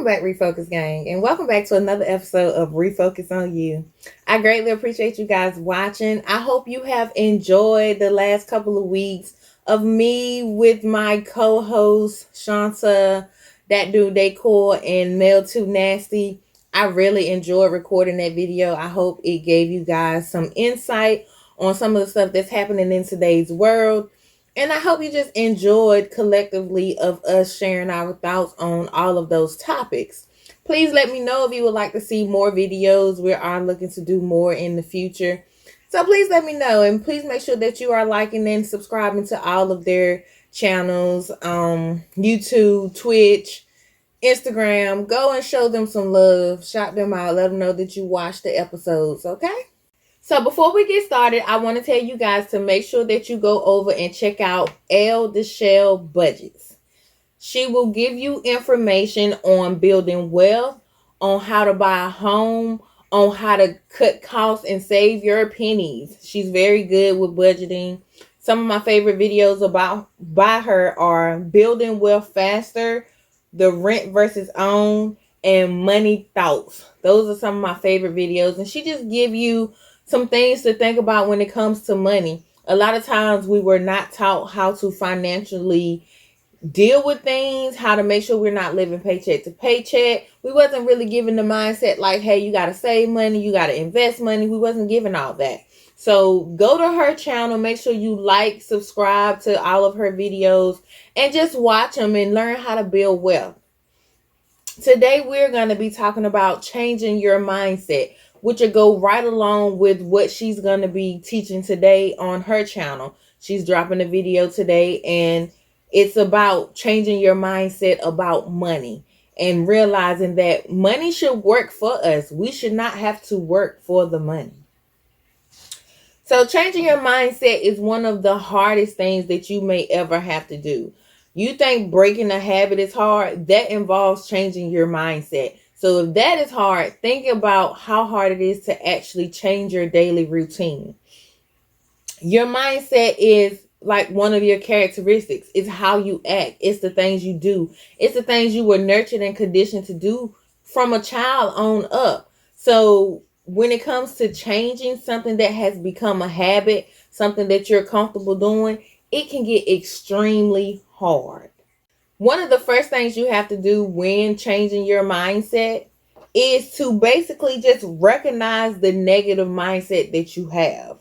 back, Refocus Gang, and welcome back to another episode of Refocus on You. I greatly appreciate you guys watching. I hope you have enjoyed the last couple of weeks of me with my co-host Shanta, that dude they call, and Mel Too Nasty. I really enjoyed recording that video. I hope it gave you guys some insight on some of the stuff that's happening in today's world. And I hope you just enjoyed collectively of us sharing our thoughts on all of those topics. Please let me know if you would like to see more videos. We are looking to do more in the future. So please let me know. And please make sure that you are liking and subscribing to all of their channels. YouTube, Twitch, Instagram. Go and show them some love. Shout them out. Let them know that you watched the episodes, okay? So before we get started, I want to tell you guys to make sure that you go over and check out Elle Deshelle Budgets. She will give you information on building wealth, on how to buy a home, on how to cut costs and save your pennies. She's very good with budgeting. Some of my favorite videos by her are Building Wealth Faster, The Rent versus Own, and Money Thoughts. Those are some of my favorite videos. And she just give you some things to think about when it comes to money. A lot of times we were not taught how to financially deal with things, how to make sure we're not living paycheck to paycheck. We wasn't really given the mindset like, hey, you got to save money, you got to invest money. We wasn't given all that. So go to her channel, make sure you like, subscribe to all of her videos, and just watch them and learn how to build wealth. Today we're going to be talking about changing your mindset, which will go right along with what she's going to be teaching today on her channel. She's dropping a video today, and it's about changing your mindset about money and realizing that money should work for us. We should not have to work for the money. So changing your mindset is one of the hardest things that you may ever have to do. You think breaking a habit is hard? That involves changing your mindset. So if that is hard, think about how hard it is to actually change your daily routine. Your mindset is like one of your characteristics. It's how you act. It's the things you do. It's the things you were nurtured and conditioned to do from a child on up. So when it comes to changing something that has become a habit, something that you're comfortable doing, it can get extremely hard. One of the first things you have to do when changing your mindset is to basically just recognize the negative mindset that you have,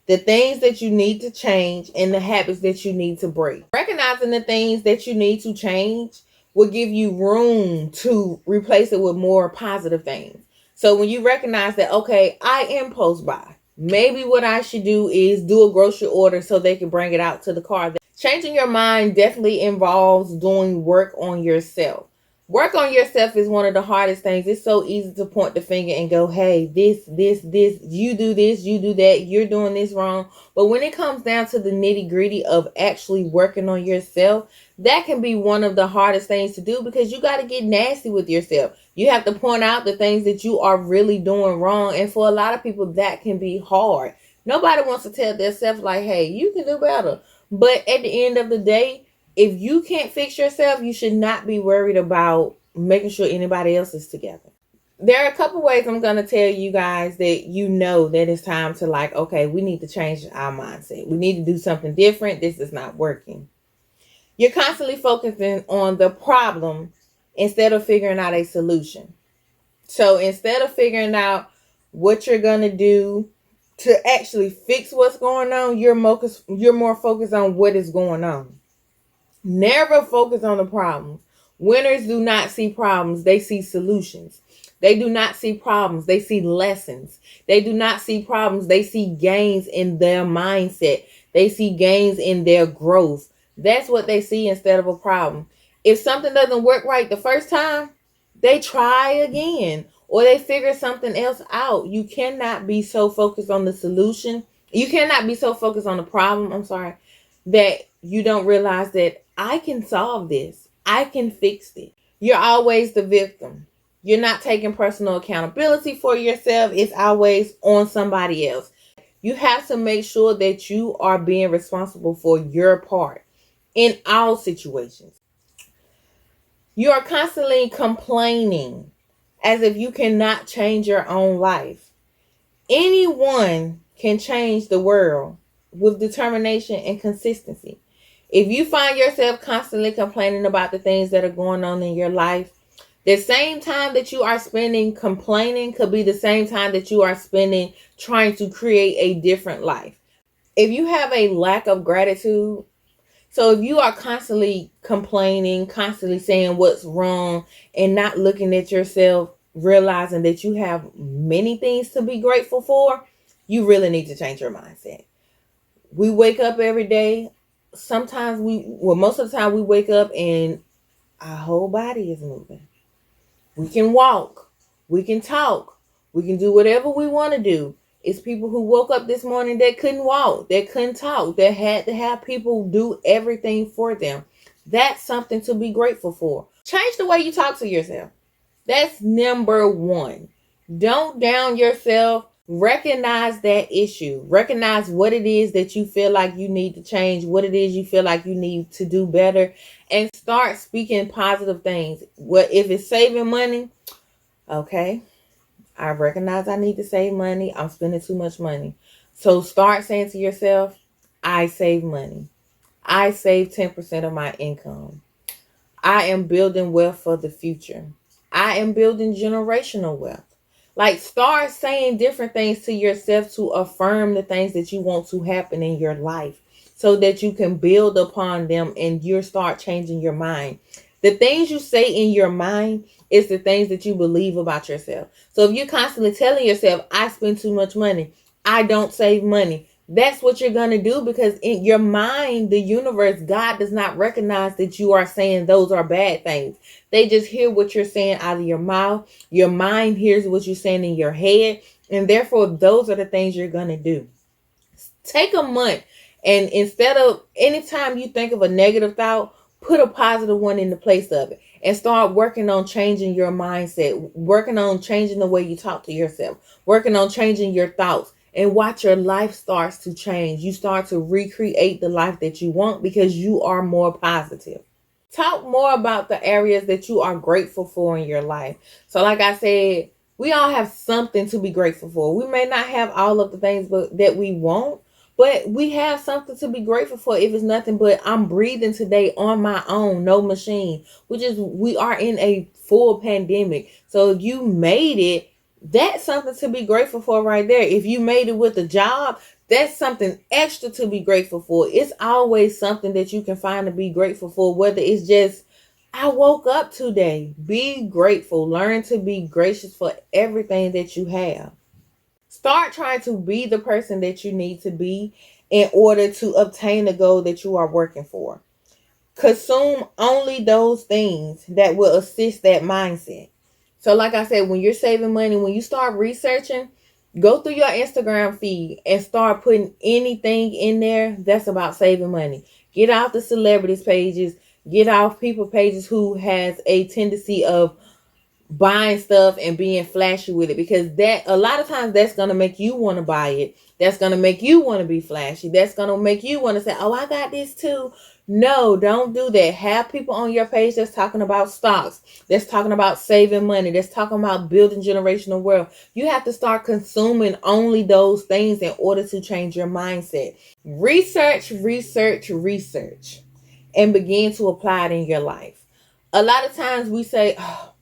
the things that you need to change, and the habits that you need to break. Recognizing the things that you need to change will give you room to replace it with more positive things. So when you recognize that, okay, I impulse buy, maybe what I should do is do a grocery order so they can bring it out to the car. Changing your mind definitely involves doing work on yourself. Work on yourself is one of the hardest things. It's so easy to point the finger and go, hey, this, you do this, you do that, you're doing this wrong. But when it comes down to the nitty gritty of actually working on yourself, that can be one of the hardest things to do because you got to get nasty with yourself. You have to point out the things that you are really doing wrong. And for a lot of people, that can be hard. Nobody wants to tell themselves like, hey, you can do better. But at the end of the day, if you can't fix yourself, you should not be worried about making sure anybody else is together. There are a couple ways I'm going to tell you guys that you know that it's time to like, okay, we need to change our mindset. We need to do something different. This is not working. You're constantly focusing on the problem instead of figuring out a solution. So instead of figuring out what you're going to do to actually fix what's going on, you're more focused on what is going on. Never focus on the problems. Winners do not see problems. They see solutions. They do not see problems. They see lessons. They do not see problems. They see gains in their mindset. They see gains in their growth. That's what they see instead of a problem. If something doesn't work right the first time, they try again or they figure something else out. You cannot be so focused on the solution. You cannot be so focused on the problem, that you don't realize that I can solve this. I can fix it. You're always the victim. You're not taking personal accountability for yourself. It's always on somebody else. You have to make sure that you are being responsible for your part in all situations. You are constantly complaining as if you cannot change your own life. Anyone can change the world with determination and consistency. If you find yourself constantly complaining about the things that are going on in your life, the same time that you are spending complaining could be the same time that you are spending trying to create a different life. If you have a lack of gratitude, so if you are constantly complaining, constantly saying what's wrong, and not looking at yourself, realizing that you have many things to be grateful for, you really need to change your mindset. We wake up every day. Sometimes most of the time we wake up and our whole body is moving. We can walk, we can talk, we can do whatever we want to do. It's people who woke up this morning that couldn't walk, that couldn't talk, that had to have people do everything for them. That's something to be grateful for. Change the way you talk to yourself. That's number one. Don't down yourself. Recognize that issue. Recognize what it is that you feel like you need to change, what it is you feel like you need to do better, and start speaking positive things. What if it's saving money? Okay, I recognize I need to save money. I'm spending too much money. So start saying to yourself, I save money. I save 10% of my income. I am building wealth for the future. I am building generational wealth. Like, start saying different things to yourself to affirm the things that you want to happen in your life so that you can build upon them and you start changing your mind. The things you say in your mind is the things that you believe about yourself. So if you're constantly telling yourself, I spend too much money, I don't save money, that's what you're going to do, because in your mind, the universe, God does not recognize that you are saying those are bad things. They just hear what you're saying out of your mouth. Your mind hears what you're saying in your head. And therefore, those are the things you're going to do. Take a month, and instead of anytime you think of a negative thought, put a positive one in the place of it and start working on changing your mindset, working on changing the way you talk to yourself, working on changing your thoughts, and watch your life starts to change. You start to recreate the life that you want because you are more positive. Talk more about the areas that you are grateful for in your life. So like I said, we all have something to be grateful for. We may not have all of the things that we want, but we have something to be grateful for. If it's nothing but I'm breathing today on my own, no machine, which is, we are in a full pandemic. So if you made it, that's something to be grateful for right there. If you made it with a job, that's something extra to be grateful for. It's always something that you can find to be grateful for, whether it's just, I woke up today. Be grateful. Learn to be gracious for everything that you have. Start trying to be the person that you need to be in order to obtain the goal that you are working for. Consume only those things that will assist that mindset. So like I said, when you're saving money, when you start researching, go through your Instagram feed and start putting anything in there that's about saving money. Get off the celebrities pages, get off people pages who has a tendency of buying stuff and being flashy with it, because that a lot of times that's going to make you want to buy it. That's going to make you want to be flashy. That's going to make you want to say, oh, I got this too. No, don't do that. Have people on your page that's talking about stocks, that's talking about saving money, that's talking about building generational wealth. You have to start consuming only those things in order to change your mindset. Research, research, research, and begin to apply it in your life. A lot of times we say, oh,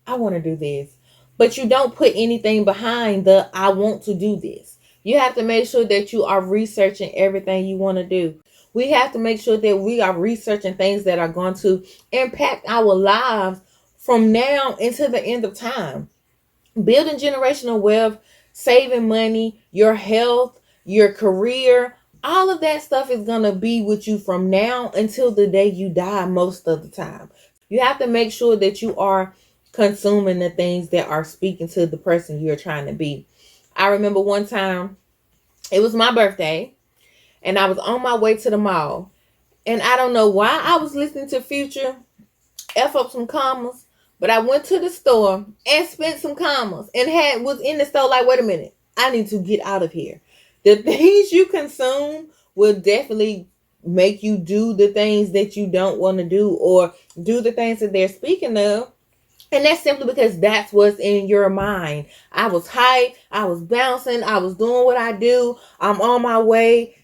I want to do this. But you don't put anything behind the I want to do this. You have to make sure that you are researching everything you want to do. We have to make sure that we are researching things that are going to impact our lives from now until the end of time. Building generational wealth, saving money, your health, your career, all of that stuff is going to be with you from now until the day you die most of the time. You have to make sure that you are consuming the things that are speaking to the person you're trying to be. I remember one time, it was my birthday, and I was on my way to the mall. And I don't know why I was listening to Future, F up some commas, but I went to the store and spent some commas and was in the store like, wait a minute, I need to get out of here. The things you consume will definitely make you do the things that you don't want to do, or do the things that they're speaking of. And that's simply because that's what's in your mind. I was hyped, I was bouncing, I was doing what I do, I'm on my way.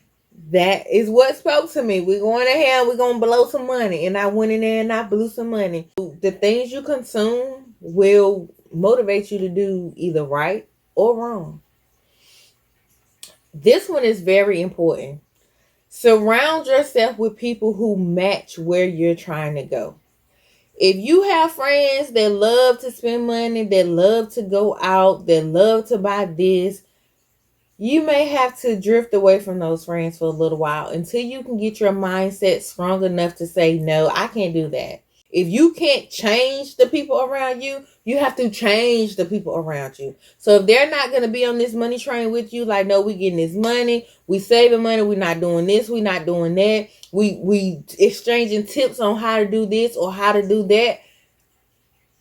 That is what spoke to me. We're going to hell, we're going to blow some money. And I went in there and I blew some money. The things you consume will motivate you to do either right or wrong. This one is very important. Surround yourself with people who match where you're trying to go. If you have friends that love to spend money, that love to go out, that love to buy this, you may have to drift away from those friends for a little while until you can get your mindset strong enough to say, no, I can't do that. If you can't change the people around you, you have to change the people around you. So if they're not going to be on this money train with you, like, no, we getting this money, we saving money, we're not doing this, we're not doing that, we exchanging tips on how to do this or how to do that,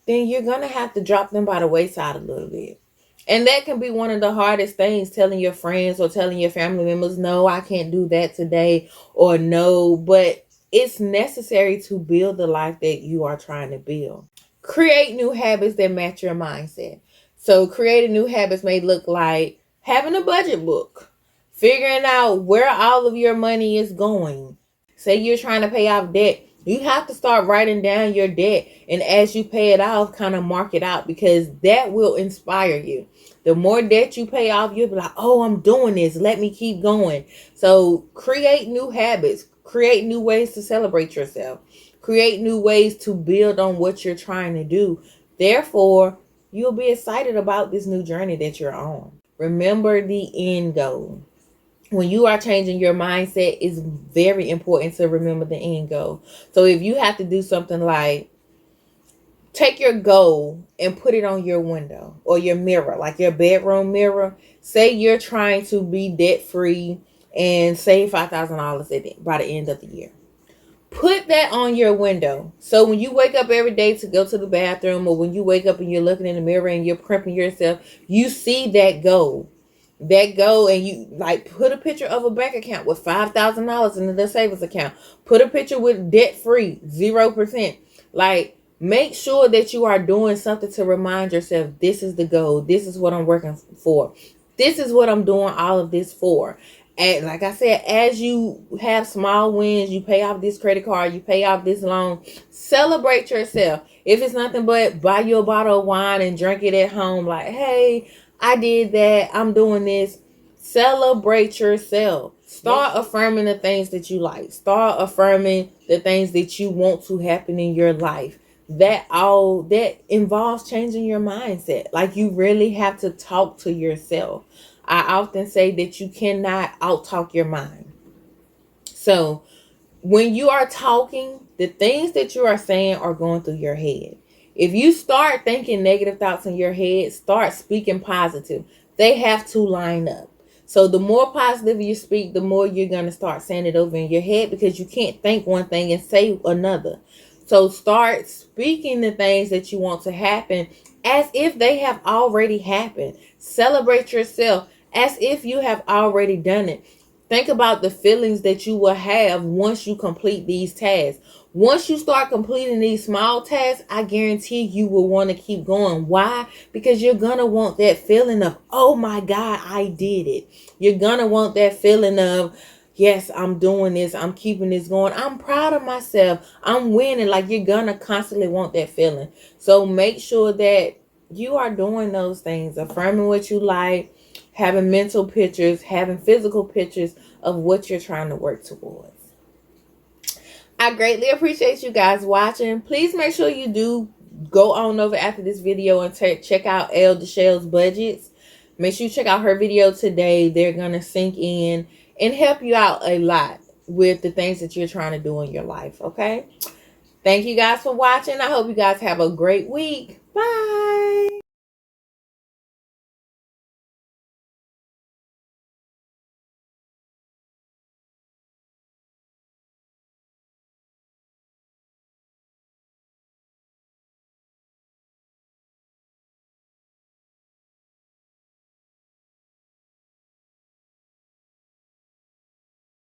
then you're going to have to drop them by the wayside a little bit. And that can be one of the hardest things, telling your friends or telling your family members, no, I can't do that today, or no, but it's necessary to build the life that you are trying to build. Create new habits that match your mindset. So creating new habits may look like having a budget book, figuring out where all of your money is going. Say you're trying to pay off debt. You have to start writing down your debt, and as you pay it off, kind of mark it out, because that will inspire you. The more debt you pay off, you'll be like, oh, I'm doing this. Let me keep going. So create new habits. Create new ways to celebrate yourself. Create new ways to build on what you're trying to do. Therefore, you'll be excited about this new journey that you're on. Remember the end goal. When you are changing your mindset, it's very important to remember the end goal. So if you have to do something like take your goal and put it on your window or your mirror, like your bedroom mirror. Say you're trying to be debt free and save $5,000 by the end of the year. Put that on your window. So when you wake up every day to go to the bathroom, or when you wake up and you're looking in the mirror and you're prepping yourself, you see that goal. And you like put a picture of a bank account with $5,000 in the savings account. Put a picture with debt free, 0%. Like, make sure that you are doing something to remind yourself, this is the goal. This is what I'm working for. This is what I'm doing all of this for. And like I said, as you have small wins, you pay off this credit card, you pay off this loan, celebrate yourself. If it's nothing but buy you a bottle of wine and drink it at home, like, hey, I did that, I'm doing this. Celebrate yourself. Start affirming the things that you like. Start affirming the things that you want to happen in your life. That involves changing your mindset. Like, you really have to talk to yourself. I often say that you cannot out-talk your mind. So when you are talking, the things that you are saying are going through your head. If you start thinking negative thoughts in your head, start speaking positive. They have to line up. So the more positive you speak, the more you're going to start saying it over in your head, because you can't think one thing and say another. So start speaking the things that you want to happen as if they have already happened. Celebrate yourself as if you have already done it. Think about the feelings that you will have once you complete these tasks. Once you start completing these small tasks, I guarantee you will want to keep going. Why? Because you're going to want that feeling of, oh my God, I did it. You're going to want that feeling of, yes, I'm doing this. I'm keeping this going. I'm proud of myself. I'm winning. Like, you're going to constantly want that feeling. So make sure that you are doing those things, affirming what you like, having mental pictures, having physical pictures of what you're trying to work towards. I greatly appreciate you guys watching. Please make sure you do go on over after this video and check out Elle Deshelle's budgets. Make sure you check out her video today. They're going to sink in and help you out a lot with the things that you're trying to do in your life, okay? Thank you guys for watching. I hope you guys have a great week. Bye.